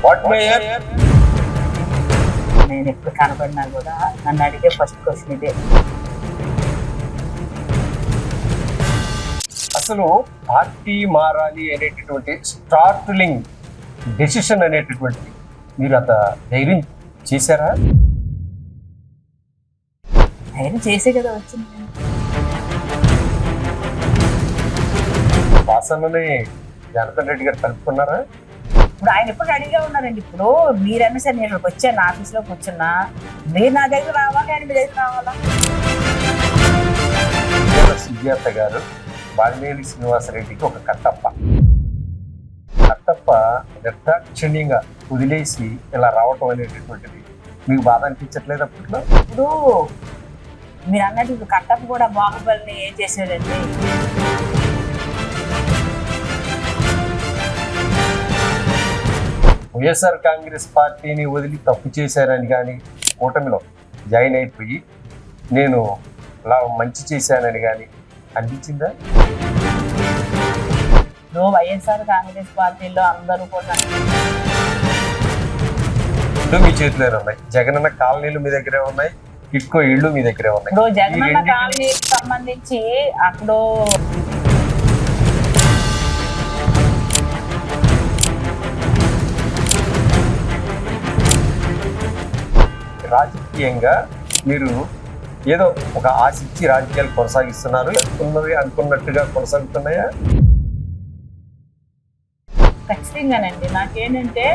What mayor? నేను ఎప్పుడు కనపడినా కూడా నన్ను అడిగే ఫస్ట్ క్వశ్చన్ ఇదే. అసలు పార్టీ మారాలి అనేటటువంటి స్టార్ట్లింగ్ డెసిషన్ అనేటటువంటి మీరు అంత ధైర్యం చేశారా? ధైర్యం చేసే కదా వచ్చింది. వాసనని జనార్దన్ రెడ్డి గారు కలుపుకున్నారా? ఇప్పుడు ఆయన ఎప్పుడు రెడీగా ఉన్నారండి. ఇప్పుడు మీరన్నా సరే నేను ఇక్కడికి వచ్చాను, ఆఫీస్లో కూర్చున్నా, మీరు నా దగ్గర రావాలి, ఆయన మీ దగ్గర రావాలా? సుజాత గారు బాలినేని శ్రీనివాసరెడ్డికి ఒక కట్టప్ప నిర్దాక్షిణ్యంగా వదిలేసి ఇలా రావటం అనేటటువంటిది మీకు బాధ అనిపించట్లేదు అప్పట్లో? ఇప్పుడు మీరు అన్నట్టు ఇప్పుడు కట్టప్ప కూడా బాహుబలిని ఏం చేశాడండి? వైఎస్ఆర్ కాంగ్రెస్ పార్టీని వదిలి తప్పు చేశారని కానీ కూటమిలో జాయిన్ అయిపోయి నేను ఇలా మంచి చేశానని కానీ అనిపించిందా? ఇప్పుడు వైఎస్ఆర్ కాంగ్రెస్ పార్టీలో అందరూ కూడా ఇల్లు మీ చేతిలోనే ఉన్నాయి, జగనన్న కాలనీలు మీ దగ్గరే ఉన్నాయి, కిట్కో ఇళ్ళు మీ దగ్గరే ఉన్నాయి. ఇప్పుడు జగనన్న కాలనీకి సంబంధించి అక్కడ రాజకీయంగా మీరు ఏదో ఒక ఆశించి రాజకీయాలు కొనసాగిస్తున్నారు, అనుకున్నట్టుగా కొనసాగుతున్నాయా? ఖచ్చితంగానండి. నాకేంటంటే